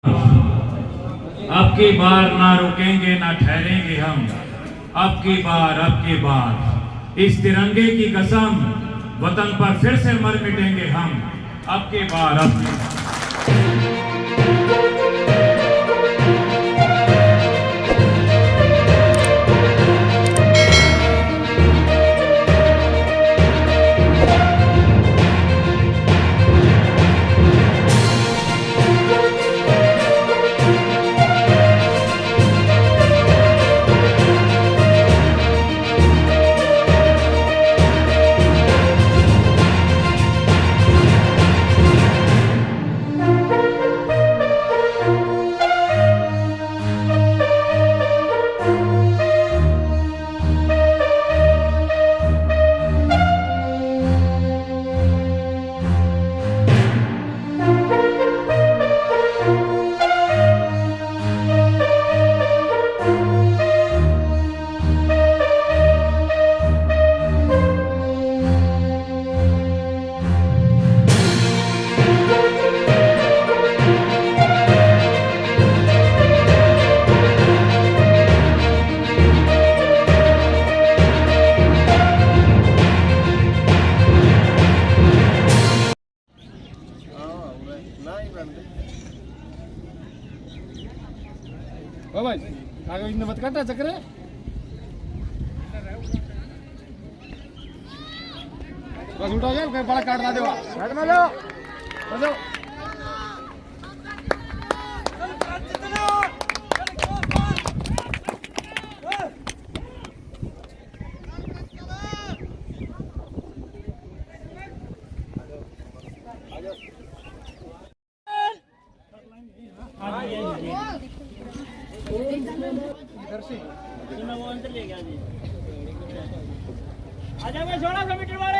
अब की बार ना रुकेंगे ना ठहरेंगे हम। अब की बार इस तिरंगे की कसम, वतन पर फिर से मर मिटेंगे हम। अब की बार भाई आगे इतने मत काटा चक्कर है बस उठा गया कहीं बड़ा काट ना देवा काट ना लो बसो इधर से सुना वो अंदर ले गया जी आजा मैं 1600 मीटर वाले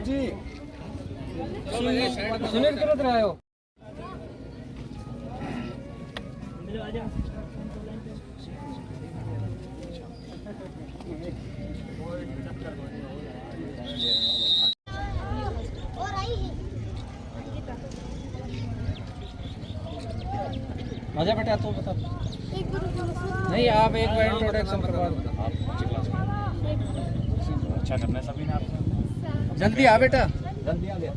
जी सुनील किधर रहे हो आजा आजा बेटा तू बता नहीं आप एक बार इंट्रोडक्शन करवा दो अच्छा करना है सभी ने आपसे जल्दी आ बेटा जल्दी आ गया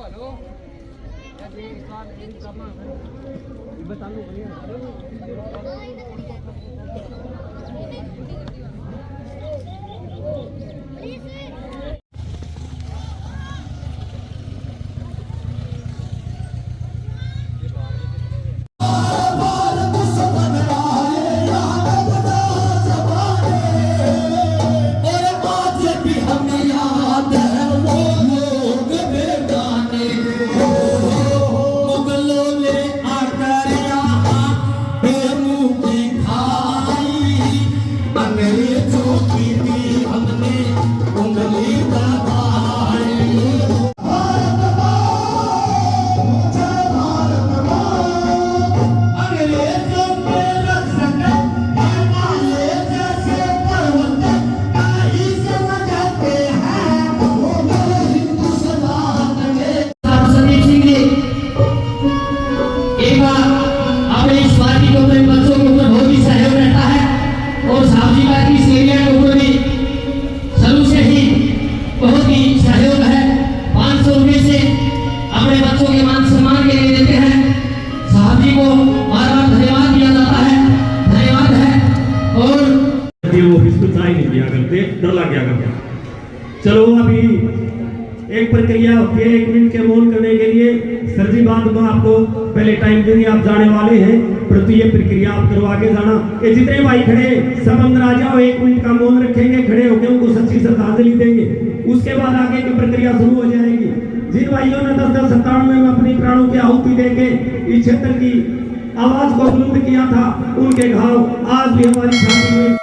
हेलो बता लो डर लग गया करता। चलो अभी एक प्रक्रिया होती है 1 मिनट के मौन करने के लिए। सर जी बाद में आपको पहले टाइम देंगे, आप जाने वाले हैं परंतु ये प्रक्रिया आप करवा के जाना। ये जितने भाई खड़े सब अंदर आ जाओ, 1 मिनट का मौन रखेंगे, खड़े होकर उनको सच्ची श्रद्धांजलि देंगे। उसके बाद आगे की प्रक्रिया शुरू हो जाएगी। जिन भाइयों ने 10-10-97 में अपनी प्राणों की आहुति देके इस क्षेत्र की आवाज को बुलंद किया था, उनके घाव आज भी हमारी छाती में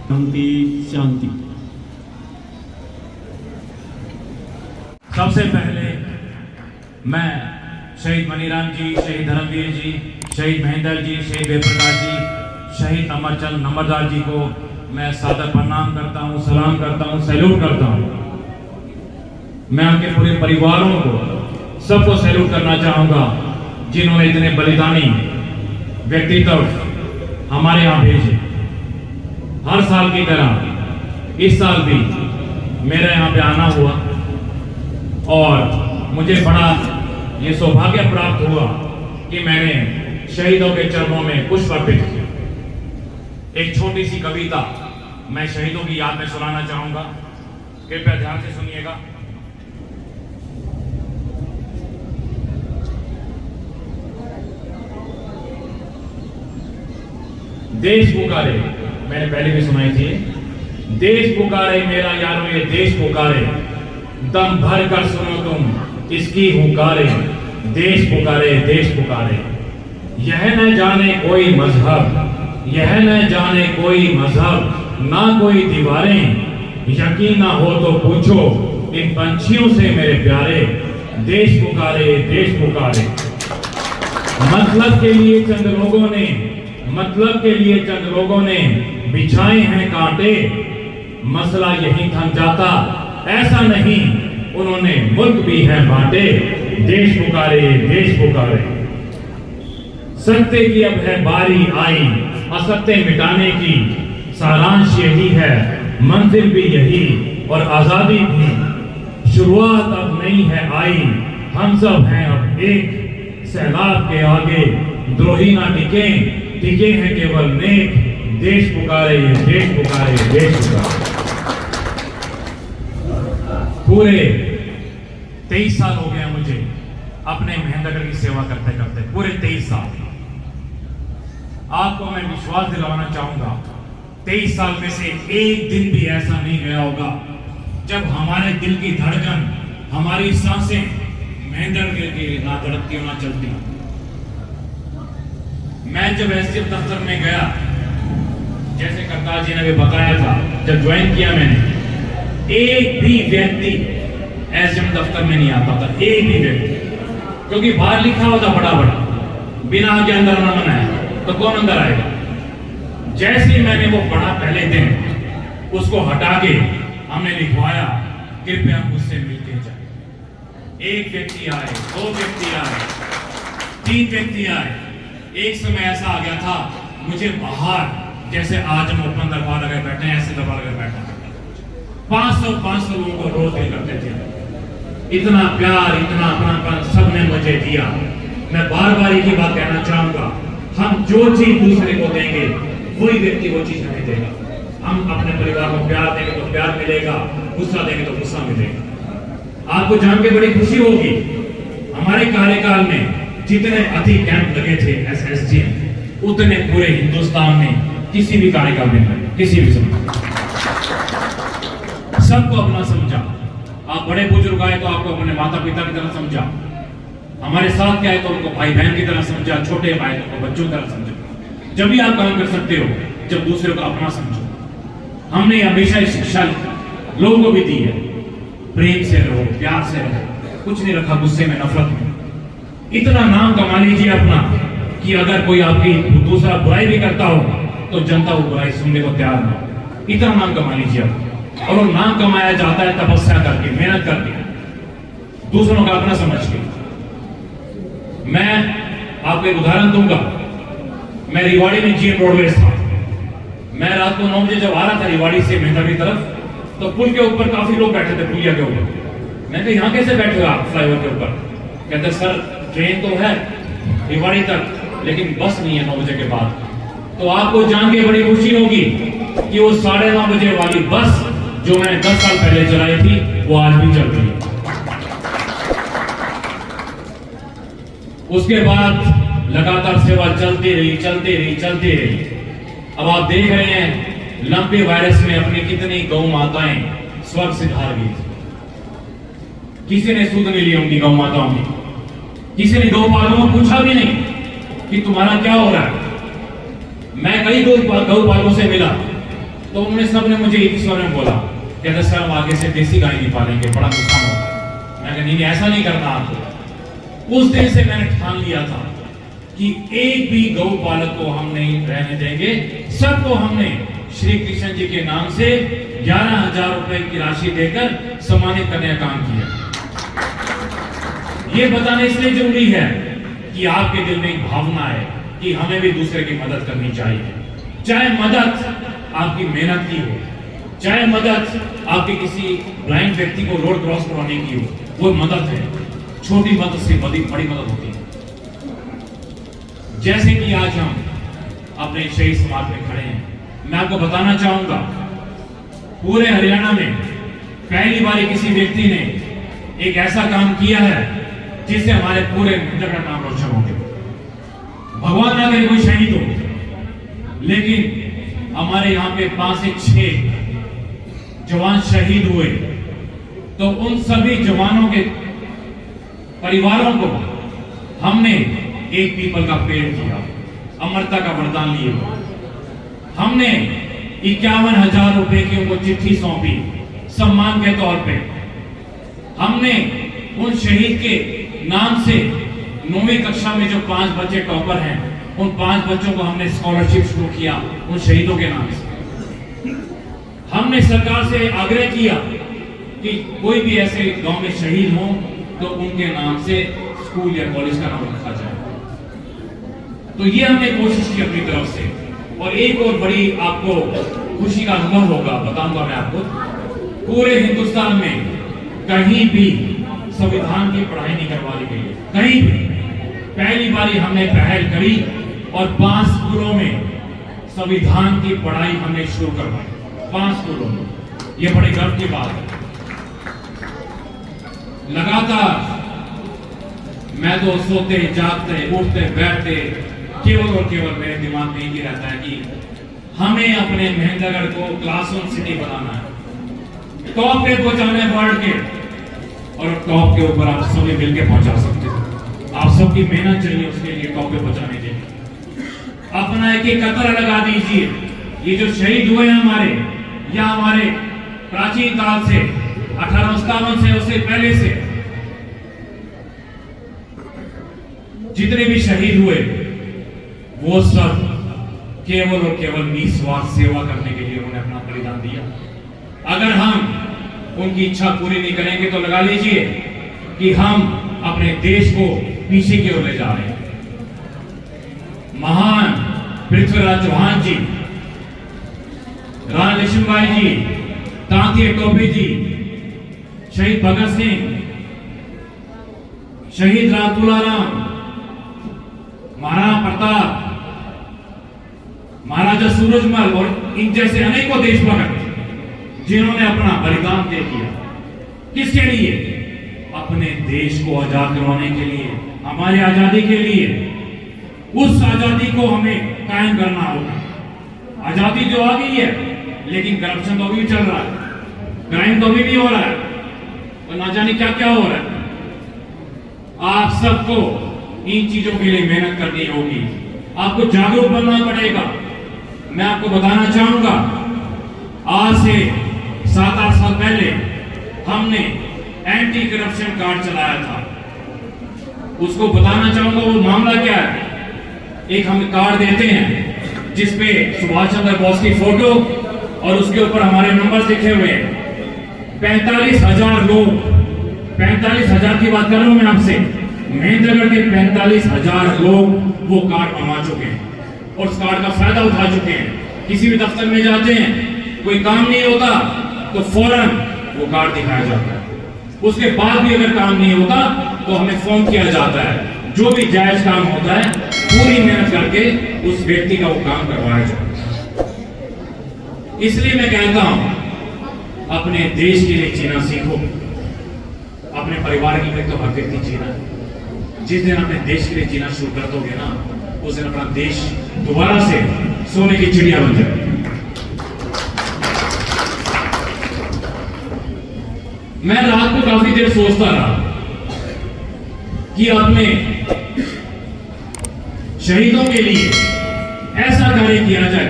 शांति शांति। सबसे पहले मैं शहीद मनीराम जी, शहीद धर्मवीर जी, शहीद महेंद्र जी, शहीद वेदप्रकाश जी, शहीद अमरचंद नंबरदार जी को मैं सादर प्रणाम करता हूँ, सलाम करता हूँ, सैल्यूट करता हूँ। मैं उनके पूरे परिवारों को सबको सैल्यूट करना चाहूँगा जिन्होंने इतने बलिदानी व्यक्तित्व हमारे यहाँ भेजे। हर साल की तरह इस साल भी मेरे यहाँ पे आना हुआ और मुझे बड़ा ये सौभाग्य प्राप्त हुआ कि मैंने शहीदों के चरणों में पुष्प अर्पित किया। एक छोटी सी कविता मैं शहीदों की याद में सुनाना चाहूंगा, कृपया ध्यान से सुनिएगा। देश पुकारे, मैंने पहले भी सुनाई थी। देश पुकारे मेरा यारों, ये देश पुकारे, दम भर कर सुनो तुम इसकी हुकारे। देश पुकारे, देश पुकारे। यह न जाने कोई मजहब, यह न जाने कोई मजहब, ना कोई दीवारें, यकीन ना हो तो पूछो इन पंछियों से मेरे प्यारे। देश पुकारे, देश पुकारे। मतलब के लिए चंद लोगों ने, मतलब के लिए चंद लोगों ने बिछाए हैं कांटे, मसला यही थम जाता ऐसा नहीं, उन्होंने मुल्क भी है बांटे। देश पुकारे, देश पुकारे। सत्य की अब है बारी आई, असत्य मिटाने की, सारांश यही है, मंजिल भी यही और आजादी भी। शुरुआत अब नहीं है आई, हम सब हैं अब एक, सैलाब के आगे द्रोही ना टिके, टिके हैं केवल नेक। देश पुकारे, देश पुकारे, देश पुकारे। पूरे 23 साल हो गया मुझे अपने महेंद्रगढ़ की सेवा करते करते, पूरे 23 साल। आपको मैं विश्वास दिलाना चाहूंगा, 23 साल में से एक दिन भी ऐसा नहीं गया होगा जब हमारे दिल की धड़कन, हमारी सांसें महेंद्रगढ़ के ना धड़कती हो ना चलती। मैं जब एसडीएम दफ्तर में गया, जैसे करतार जी ने भी बताया था, जब ज्वाइन किया मैंने, एक भी व्यक्ति एसडीएम दफ्तर में नहीं आता था, एक भी व्यक्ति, क्योंकि बाहर लिखा होता बड़ा बड़ा, बिना आगे अंदर ना मना है तो कौन अंदर आएगा। जैसे मैंने वो पढ़ा पहले दिन, उसको हटा के हमने लिखवाया, कृपया मुझसे मिलके जाए। एक व्यक्ति आए, 2 व्यक्ति आए, 3 व्यक्ति आए। एक समय ऐसा आ गया था, मुझे बाहर, जैसे आज हम ओपन दरबार लगे बैठे हैं, ऐसे दरबार लगे बैठे 500 लोगों को रोज दिल करते थे। इतना प्यार, इतना अपनापन सबने मुझे दिया। मैं बार बार एक ही बात कहना चाहूंगा, हम जो चीज दूसरे को देंगे वही व्यक्ति वो चीज हमें देगा। हम अपने परिवार को प्यार देंगे तो प्यार मिलेगा, गुस्सा देंगे तो गुस्सा मिलेगा। आपको जान के बड़ी खुशी होगी, हमारे कार्यकाल में जितने अधिक कैंप लगे थे एसएसडीएम, उतने पूरे हिंदुस्तान में किसी भी कार्यकाल में लगे, किसी भी समय सबको अपना समझा। आप बड़े बुजुर्ग आए तो आपको अपने माता पिता की तरह समझा, हमारे साथ क्या है तो उनको भाई बहन की तरह समझा, छोटे भाई तो बच्चों की तरह समझा। जब भी आप काम कर सकते हो जब दूसरे को अपना समझो। हमने हमेशा ये शिक्षा लोगों को भी दी है, प्रेम से रहो, प्यार से रहो, कुछ नहीं रखा गुस्से में, नफरत में। इतना नाम कमा लीजिए अपना कि अगर कोई आपकी दूसरा बुराई भी करता हो तो जनता वो बुराई सुनने को तैयार ना हो। इतना नाम कमा लीजिए आप। और वो नाम कमाया जाता है तपस्या करके, मेहनत करके, दूसरों का अपना समझ के। मैं आपको एक उदाहरण दूंगा। मैं रिवाड़ी में जीएम रोडवेज था। मैं रात को 9 बजे जब आ रहा था रिवाड़ी से मेहंदर की तरफ, तो पुल के ऊपर काफी लोग बैठे थे, पुलिया के ऊपर। मैं कहा यहाँ कैसे बैठे हो आप फ्लाईओवर के ऊपर? कहते सर ट्रेन तो है रिवाड़ी तक, लेकिन बस नहीं है 9 बजे के बाद। तो आपको जान के बड़ी खुशी होगी कि वो 9:30 बजे वाली बस जो मैंने 10 साल पहले चलाई थी वो आज भी चल रही है। उसके बाद लगातार सेवा चलती रही, चलती रही, चलती रही। अब आप देख रहे हैं लंबे वायरस में अपनी कितनी गौ माताएं स्वर्ग से हार गई थी। किसी ने सूद नहीं ली उनकी गौ माताओं की, किसी ने गौपालों को पूछा भी नहीं कि तुम्हारा क्या हो रहा है। मैं कई गौपालों से मिला, तो उन्होंने सबने मुझे एक ही स्वर में बोला, कहते सर हम आगे से देसी गाय नहीं पालेंगे, बड़ा नुकसान होगा। मैं कहा नहीं ऐसा नहीं करना आपको। उस दिन से मैंने ठान लिया था कि एक भी गौ पालक को हम नहीं रहने देंगे, सबको हमने श्री कृष्ण जी के नाम से 11,000 रुपए की राशि देकर सम्मानित करने का काम किया। ये बताना इसलिए जरूरी है कि आपके दिल में एक भावना है कि हमें भी दूसरे की मदद करनी चाहिए, चाहे मदद आपकी मेहनत की हो, चाहे मदद आपके किसी ब्लाइंड व्यक्ति को रोड क्रॉस करवाने की हो, वो मदद है। छोटी मदद से बड़ी मदद होती है। जैसे कि आज हम अपने शहीद समाज में खड़े हैं, मैं आपको बताना चाहूंगा पूरे हरियाणा में पहली बार किसी व्यक्ति ने एक ऐसा काम किया है जिससे हमारे पूरे जगह नाम रोशन हो गए। भगवान ना करे कोई शहीद हो, लेकिन हमारे यहाँ पे 5 से 6 जवान शहीद हुए, तो उन सभी जवानों के परिवारों को हमने एक पीपल का पेड़ दिया, अमरता का वरदान लिए। हमने 51,000 रुपए की उनको चिट्ठी सौंपी सम्मान के तौर पे। हमने उन शहीद के नाम से 9वीं कक्षा में जो 5 बच्चे टॉपर हैं, उन 5 बच्चों को हमने स्कॉलरशिप शुरू किया उन शहीदों के नाम से। हमने सरकार से आग्रह किया कि कोई भी ऐसे गांव में शहीद हो तो उनके नाम से स्कूल या कॉलेज का नाम रखा जाए। तो ये हमने कोशिश की अपनी तरफ से। और एक और बड़ी आपको खुशी का अनुभव होगा, बताऊंगा मैं आपको, पूरे हिंदुस्तान में कहीं भी संविधान की पढ़ाई नहीं करवा दी गई है, कहीं भी। पहली बारी हमने पहल करी और 5 स्कूलों में संविधान की पढ़ाई हमने शुरू करवाई, 5 स्कूलों में। यह बड़े गर्व की बात है। लगातार मैं तो सोते जागते उठते बैठते केवल और केवल मेरे दिमाग में ही रहता है कि हमें अपने महेंद्रगढ़ को क्लासरूम सिटी बनाना है, टॉप पे पहुंचाना है वर्ल्ड के, और टॉप के ऊपर आप सभी मिलकर पहुंचा सकते हो। आप सबकी मेहनत चाहिए उसके लिए टॉप पे पहुंचाने के लिए। अपना एक कतरा लगा दीजिए। ये जो शहीद हुए हैं हमारे, या हमारे प्राचीन काल से 1857 से उससे पहले से जितने भी शहीद हुए, वो सब केवल और केवल निस्वार्थ सेवा करने के लिए उन्होंने अपना बलिदान दिया। अगर हम उनकी इच्छा पूरी नहीं करेंगे तो लगा लीजिए कि हम अपने देश को पीछे की ओर ले जा रहे हैं। महान पृथ्वीराज चौहान जी, रानी लक्ष्मीबाई जी, तांतिया टोपे जी, शहीद भगत सिंह, शहीद राम तुलाराम, महाराणा प्रताप, महाराजा सूरजमल और इन जैसे अनेकों देशभक्त जिन्होंने अपना बलिदान दे दिया। किसके लिए? अपने देश को आजाद करवाने के लिए, हमारी आजादी के लिए। उस आजादी को हमें कायम करना होगा। आजादी जो आ गई है, लेकिन करप्शन तो अभी चल रहा है, क्राइम तो अभी भी हो रहा है, और ना जाने क्या क्या हो रहा है। आप सबको इन चीजों के लिए मेहनत करनी होगी, आपको जागरूक बनना पड़ेगा। मैं आपको बताना चाहूंगा, आज से 7-8 साल पहले हमने एंटी करप्शन कार्ड चलाया था। उसको बताना चाहूंगा वो मामला क्या है। एक हम कार्ड देते हैं जिसपे सुभाष चंद्र बोस की फोटो और उसके ऊपर हमारे नंबर लिखे हुए हैं। 45,000 लोग, 45,000 की बात कर रहा हूं मैं आपसे, महेंद्रगढ़ के 45,000 लोग वो कार्ड बनवा चुके हैं और उस कार्ड का फायदा उठा चुके हैं। किसी भी दफ्तर में जाते हैं, कोई काम नहीं होता तो फौरन वो कार्ड दिखाया जाता है। उसके बाद भी अगर काम नहीं होता तो हमें फोन किया जाता है। जो भी जायज काम होता है पूरी मेहनत करके उस व्यक्ति का वो काम करवाया जाता है। इसलिए मैं कहता हूं, अपने देश के लिए जीना सीखो। अपने परिवार के लिए तो हर व्यक्ति जीना है। जिस दिन अपने देश के लिए जीना शुरू कर दोगे ना, उस दिन अपना देश दोबारा से सोने की चिड़िया बन जाएगी। मैं रात को काफी देर सोचता रहा कि अपने शहीदों के लिए ऐसा कार्य किया जाए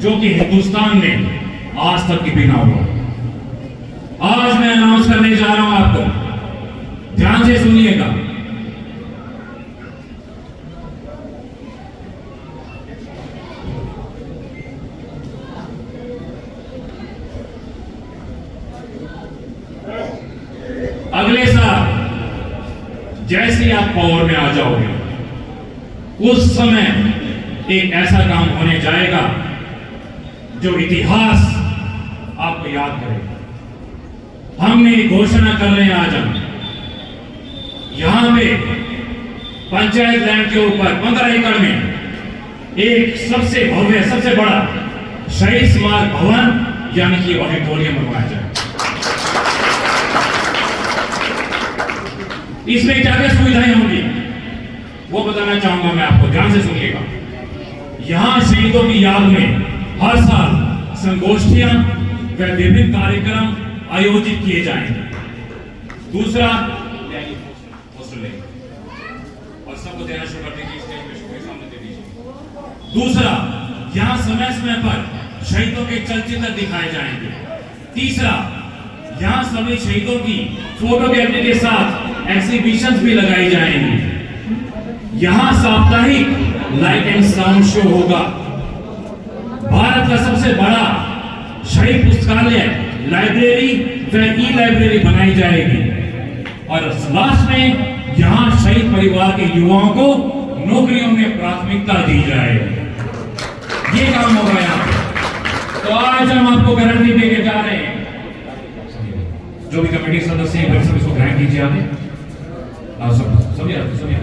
जो कि हिंदुस्तान में आज तक कभी ना हुआ। आज मैं अनाउंस करने जा रहा हूं आपको, ध्यान से सुनिएगा। अगले साल जैसे ही आप पावर में आ जाओगे, उस समय एक ऐसा काम होने जाएगा जो इतिहास आपको याद करेगा। हमने घोषणा कर रहे हैं आज हम यहां पे पंचायत लैंड के ऊपर 15 एकड़ में एक सबसे भव्य, सबसे बड़ा शहीद स्मारक भवन यानी कि ऑडिटोरियम बनवाया जाए। इसमें क्या क्या सुविधाएं होंगी वो बताना चाहूंगा मैं आपको, ध्यान से सुनिएगा। यहां शहीदों की याद में हर साल संगोष्ठियां व विभिन्न कार्यक्रम आयोजित किए जाएंगे। दूसरा, और सबको देना शुरू कर दीजिए, स्टेज पे सामने दे दीजिए। दूसरा, यहां समय समय पर शहीदों के चलचित्र दिखाए जाएंगे। तीसरा, यहां सभी शहीदों की फोटो गैलरी के साथ एग्जीबिशंस भी लगाई जाएंगी। यहां साप्ताहिक लाइट एंड साउंड शो होगा। भारत का सबसे बड़ा शहीद पुस्तकालय, लाइब्रेरी व ई लाइब्रेरी बनाई जाएगी। और लास्ट में यहां शहीद परिवार के युवाओं को नौकरियों में प्राथमिकता दी जाएगी। ये काम होगा यहां पे। तो आज हम आपको गारंटी देके जा रहे हैं, जो भी कमेटी सदस्य हैं सब इसको ग्रहण कीजिए। आगे सभी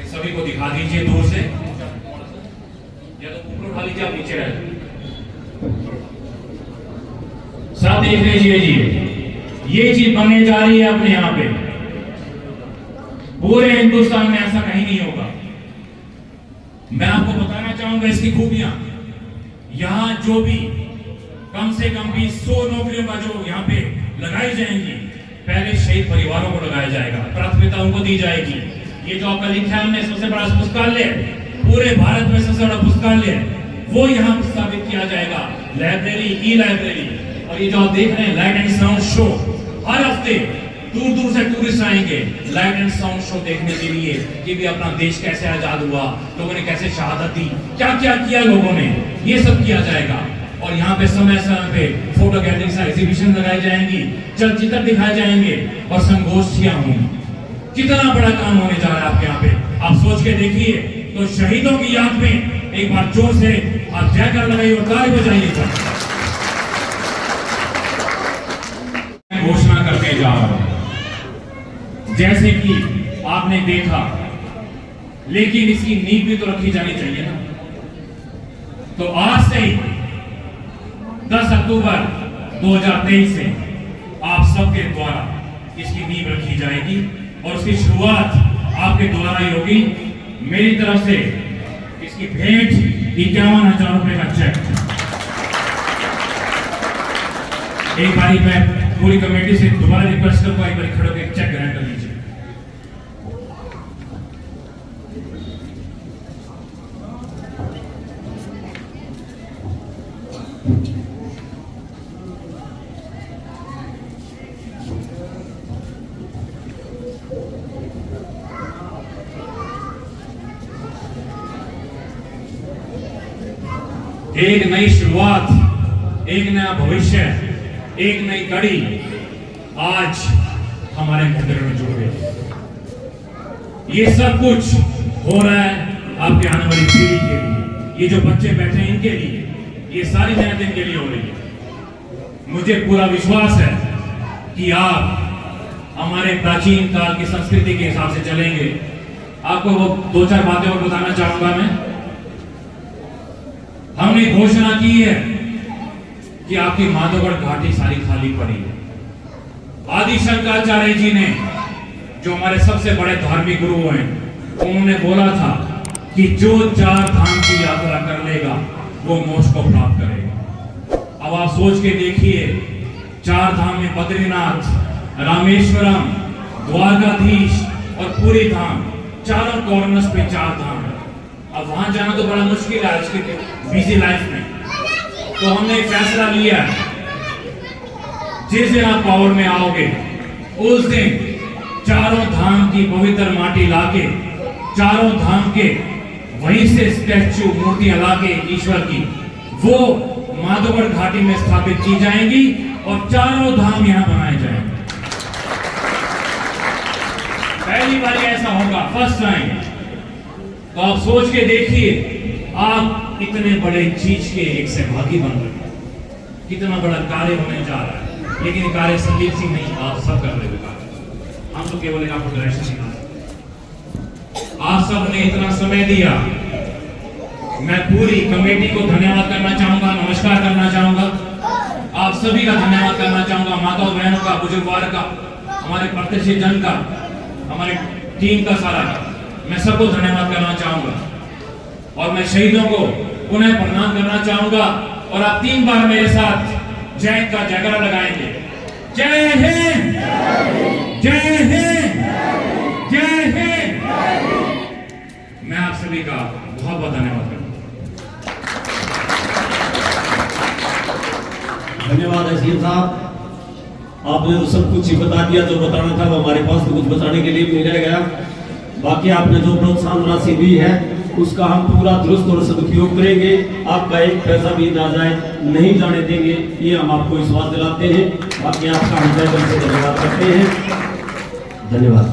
सभी को दिखा दीजिए दूर से, या तो ऊपर उठा लीजिए, आप नीचे रह सब देख लीजिए जी। ये चीज बनने जा रही है अपने यहां पे, पूरे हिंदुस्तान में ऐसा कहीं नहीं होगा। मैं आपको बताना चाहूंगा इसकी खूबियां। यहां जो भी कम से कम भी 100 नौकरियों का जो यहाँ पे लगाई जाएंगी, पहले शहीद परिवारों को लगाया जाएगा, प्राथमिकता उनको दी जाएगी। ये जो आपका लिखा है हमने, सबसे बड़ा पुस्तकालय, पूरे भारत में सबसे बड़ा पुस्तकालय, वो यहाँ स्थापित किया जाएगा। लाइब्रेरी, ई लाइब्रेरी, और ये जो आप देख रहे हैं लाइट एंड साउंड शो, हर हफ्ते दूर दूर से टूरिस्ट आएंगे लाइट एंड साउंड शो देखने के लिए कि भी अपना देश कैसे आजाद हुआ, लोगों ने कैसे शहादत दी, क्या क्या किया लोगों ने, ये सब किया जाएगा। और यहाँ पे समय समय पे फोटो गैलरी से एग्जीबिशन लगाई जाएंगी, चलचित्र दिखाए जाएंगे और संगोष्ठियां होंगी। कितना बड़ा काम होने जा रहा है आपके यहाँ पे, आप सोच के देखिए। तो शहीदों की याद में एक बार जोर से आप जयकार लगाइए और ताली बजाइए। घोषणा करने जा रहा हूं, जैसे कि आपने देखा, लेकिन इसकी नींव भी तो रखी जानी चाहिए ना। तो आज से 10 अक्टूबर 2023 से आप सबके द्वारा इसकी नींव रखी जाएगी और उसकी शुरुआत आपके द्वारा ही होगी। मेरी तरफ से इसकी भेंट 51,000 रुपए का चेक। एक बारी मैं पूरी कमेटी से दोबारा रिक्वेस्ट करूंगा, एक बार खड़े होकर चेक ग्रहण कर लीजिए। एक नई शुरुआत, एक नया भविष्य, एक नई कड़ी आज हमारे मंदिर में जुड़ गई। ये सब कुछ हो रहा है आपके आने वाली पीढ़ी के लिए। ये जो बच्चे बैठे हैं इनके लिए, ये सारी मेहनत इनके लिए हो रही है। मुझे पूरा विश्वास है कि आप हमारे प्राचीन काल की संस्कृति के हिसाब से चलेंगे। आपको वो 2-4 बातें और बताना चाहूंगा मैं। हमने घोषणा की है कि आपकी माधवगढ़ घाटी सारी खाली पड़ी है। आदि शंकराचार्य जी ने, जो हमारे सबसे बड़े धार्मिक गुरु हैं, उन्होंने बोला था कि जो 4 धाम की यात्रा कर लेगा वो मोक्ष को प्राप्त करेगा। अब आप सोच के देखिए, 4 धाम में बद्रीनाथ, रामेश्वरम, द्वारकाधीश और पूरी धाम, चारों कॉर्नर्स पे 4 धाम है। अब वहां जाना तो बड़ा मुश्किल है आज की बिजी लाइफ में, तो हमने एक फैसला लिया है, जिस दिन आप पावर में आओगे उस दिन चारों धाम की पवित्र माटी लाके, चारों धाम के वहीं से स्टैच्यू मूर्तियां लाके ईश्वर की वो माधोगढ़ घाटी में स्थापित की जाएंगी और चारों धाम यहां बनाए जाएंगे। पहली बार ऐसा होगा, फर्स्ट टाइम। तो आप सोच के देखिए, आप इतने बड़े चीज के एक सहभागी बन रहे हैं, कितना बड़ा कार्य होने जा रहा है। लेकिन कार्य संदीप सिंह नहीं, आप सब कर रहे हो। हम तो केवल आपको डायरेक्शन सिखा सकते। आप सब ने इतना समय दिया, मैं पूरी कमेटी को धन्यवाद करना चाहूंगा, नमस्कार करना चाहूंगा, आप सभी का धन्यवाद करना चाहूंगा, माताओं बहनों का, बुजुर्गवार का, हमारे प्रतिष्ठित जन का, हमारे टीम का सारा का, मैं सबको धन्यवाद करना चाहूंगा। और मैं शहीदों को पुनः प्रणाम करना चाहूंगा। और आप 3 बार मेरे साथ जय का जयकारा लगाएंगे। जय हिंद, जय हिंद, जय हिंद। मैं आप सभी का बहुत बहुत धन्यवाद करता हूं। धन्यवाद एसडीएम साहब, आपने तो सब कुछ ही बता दिया जो बताना था। वो हमारे पास तो कुछ बताने के लिए भी नहीं रह गया। बाकी आपने जो प्रोत्साहन राशि दी है उसका हम पूरा दुरुस्त और सदुपयोग करेंगे। आपका एक पैसा भी ना जाए, नहीं जाने देंगे, ये हम आपको विश्वास दिलाते हैं। बाकी आपका हम दिल से धन्यवाद करते हैं। धन्यवाद।